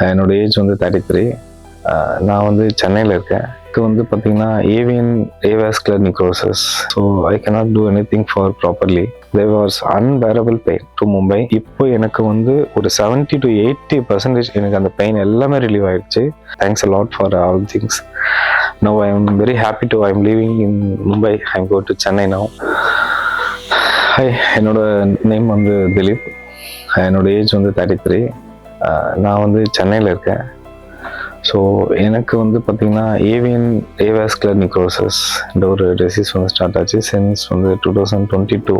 என்னோட ஏஜ் வந்து 33. நான் வந்து சென்னையில் இருக்கேன். எனக்கு வந்து பார்த்தீங்கன்னா A V N avascular necrosis. So I cannot do any thing for properly. There was unbearable pain to Mumbai. இப்போ எனக்கு வந்து ஒரு 70 to 80% எனக்கு அந்த பெயின் எல்லாமே ரிலீவ் ஆயிடுச்சு. Thanks a lot for all things. Now I am very happy to I am living in Mumbai. I am go to Chennai now. Hi, என்னோட name வந்து திலீப். என்னோட ஏஜ் வந்து 33. நான் வந்து சென்னையில் இருக்கேன். ஸோ எனக்கு வந்து பார்த்திங்கன்னா ஏவியன் ஏவாஸ்குலர் நிக்ரோசிஸ் இந்த ஒரு டிசீஸ் வந்து ஸ்டார்ட் ஆச்சு சின்ஸ் வந்து 2022.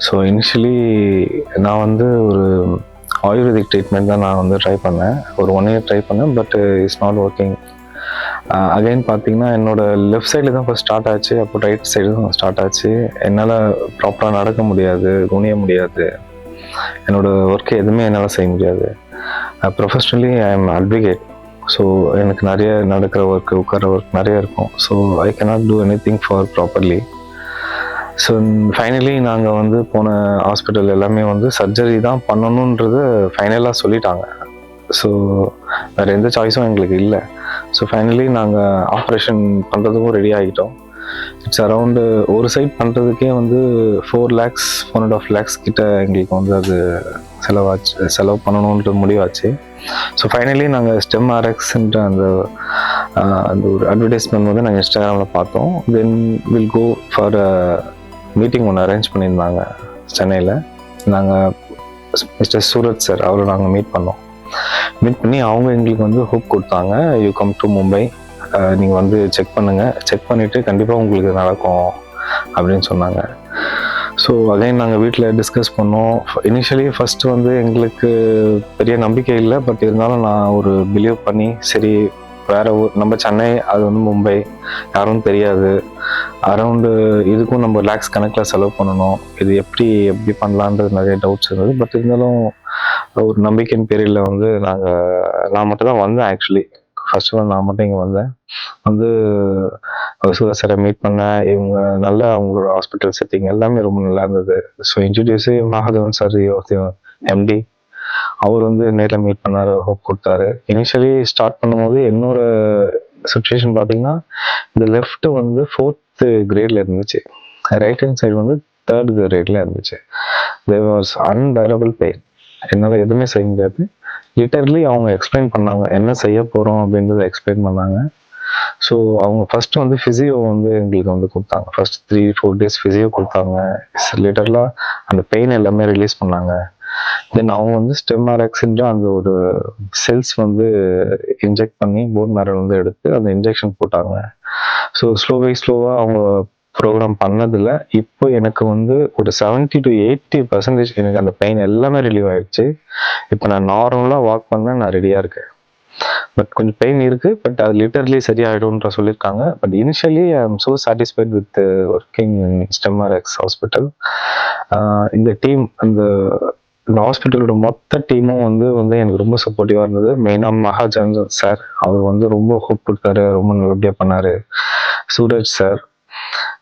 ஸோ இனிஷியலி நான் வந்து ஒரு ஆயுர்வேதிக் ட்ரீட்மெண்ட் தான் நான் வந்து ட்ரை பண்ணேன். ஒரு 1 year ட்ரை பண்ணேன், but it's not working. Again பார்த்தீங்கன்னா என்னோட லெஃப்ட் சைடில் தான் ஃபஸ்ட் ஸ்டார்ட் ஆச்சு, அப்போ ரைட் சைடு தான் ஸ்டார்ட் ஆச்சு. என்னால் ப்ராப்பராக நடக்க முடியாது, குனிய முடியாது, என்னோட ஒர்க்கை எதுவுமே என்னால் செய்ய முடியாது. Professionally I am advocate. So எனக்கு நிறைய நடக்கிற ஒர்க்கு, உட்கார ஒர்க் நிறைய இருக்கும். So I cannot do any thing for properly. So finally நாங்கள் வந்து போன ஹாஸ்பிட்டல் எல்லாமே வந்து சர்ஜரி தான் பண்ணணுன்றது ஃபைனலாக சொல்லிட்டாங்க. ஸோ வேறு எந்த சாய்ஸும் எங்களுக்கு இல்லை. ஸோ ஃபைனலி நாங்கள் ஆப்ரேஷன் பண்ணுறதுக்கும் ரெடி ஆகிட்டோம். இட்ஸ் அரவுண்டு ஒரு சைட் பண்ணுறதுக்கே வந்து 4 lakhs 4.5 lakhs கிட்ட எங்களுக்கு வந்து அது செலவு பண்ணணுன்ற முடிவாச்சு. ஸோ ஃபைனலி நாங்கள் ஸ்டெம் ஆர்எக்ஸ்ன்ற அந்த ஒரு அட்வர்டைஸ்மெண்ட் வந்து நாங்கள் இன்ஸ்டாகிராமில் பார்த்தோம். Then will go for meeting ஒன்று அரேஞ்ச் பண்ணியிருந்தாங்க சென்னையில். நாங்கள் மிஸ்டர் சூரத் சார் அவரை நாங்கள் மீட் பண்ணி அவங்க எங்களுக்கு வந்து ஹோப் கொடுத்தாங்க. யூ கம் டு மும்பை, நீங்கள் வந்து செக் பண்ணுங்கள், செக் பண்ணிவிட்டு கண்டிப்பாக உங்களுக்கு நடக்கும் அப்படின்னு சொன்னாங்க. ஸோ அகைன் நாங்கள் வீட்டில் டிஸ்கஸ் பண்ணோம். இனிஷியலி ஃபஸ்ட்டு வந்து எங்களுக்கு பெரிய நம்பிக்கை இல்லை, பட் இருந்தாலும் நான் ஒரு பிலீவ் பண்ணி சரி வேறு ஊர், நம்ம சென்னை, அது வந்து மும்பை, யாரும் தெரியாது, அரௌண்டு இதுக்கும் நம்ம லேக்ஸ் கணக்கில் செலவு பண்ணணும், இது எப்படி பண்ணலான்றது நிறைய டவுட்ஸ் இருந்தது. பட் இருந்தாலும் ஒரு நம்பிக்கையின் பேரில் வந்து நான் மட்டும் தான் வந்தேன். ஆக்சுவலி ஃபர்ஸ்ட் ஆஃப் ஆல் நான் மட்டும் இங்கே வந்தேன். வந்து சூரத் சாரை மீட் பண்ணேன். இவங்க நல்லா அவங்களோட ஹாஸ்பிட்டல் செட்டிங் எல்லாமே ரொம்ப நல்லா இருந்தது. ஸோ இன்ட்ரடியூஸு மாதவன் சார் எம்டி, அவர் வந்து நேரில் மீட் பண்ணார், ஹோப் கொடுத்தாரு. இனிஷியலி ஸ்டார்ட் பண்ணும்போது என்னோட சுச்சுவேஷன் பார்த்தீங்கன்னா இந்த லெஃப்ட் வந்து 4th grade இருந்துச்சு, ரைட் ஹேண்ட் சைடு வந்து 3rd grade இருந்துச்சு. There was unbearable pain. என்னால் எதுவுமே செய்ய முடியாது. லிட்டர்லி அவங்க எக்ஸ்பிளைன் பண்ணாங்க என்ன செய்ய போகிறோம் அப்படின்றத எக்ஸ்பிளைன் பண்ணாங்க. ஸோ அவங்க ஃபஸ்ட்டு வந்து ஃபிசியோ வந்து எங்களுக்கு வந்து கொடுத்தாங்க. ஃபர்ஸ்ட் 3-4 days ஃபிசியோ கொடுத்தாங்க. லிட்டர்லாக அந்த பெயின் எல்லாமே ரிலீஸ் பண்ணாங்க. தென் அவங்க வந்து ஸ்டெம் ஆர்எக்ஸ்ன்ற அந்த ஒரு செல்ஸ் வந்து இன்ஜெக்ட் பண்ணி போன் மேரல் வந்து எடுத்து அந்த இன்ஜெக்ஷன் போட்டாங்க. ஸோ ஸ்லோவாக அவங்க ப்ரோக்ராம் பண்ணதில் இப்போ எனக்கு வந்து ஒரு 70 to 80% எனக்கு அந்த பெயின் எல்லாமே ரிலீவ் ஆயிடுச்சு. இப்போ நான் நார்மலாக வாக் பண்ண நான் ரெடியாக இருக்கேன். பட் கொஞ்சம் பெயின் இருக்குது, பட் அது லிட்டர்லி சரியாயிடும்ன்ற சொல்லியிருக்காங்க. But initially I am so satisfied with working in stem RX hospital. இந்த டீம், அந்த ஹாஸ்பிட்டலோட மொத்த டீமும் வந்து எனக்கு ரொம்ப சப்போர்ட்டிவாக இருந்தது. மெயினாக மகாஜன் சார், அவர் வந்து ரொம்ப ஹோப் கொடுத்தாரு, ரொம்ப நல்லபடியாக பண்ணார். Suraj sir,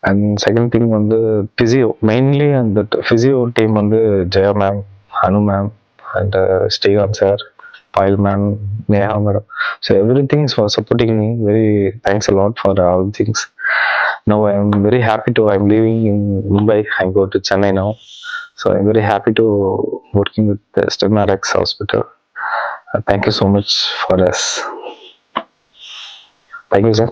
and second thing வந்து ஃபிசியோ, மெயின்லி அந்த ஃபிசியோ டீம் வந்து Jaya ma'am, Anu ma'am, and Srikanth sir, Payal ma'am, Neha madam. So every things for supporting me. Very thanks a lot for all things. Now I am very happy to I'm living in Mumbai. I go to Chennai now. So I'm very happy to working with the STEM RX hospital. Thank you so much for us. Thank you, sir.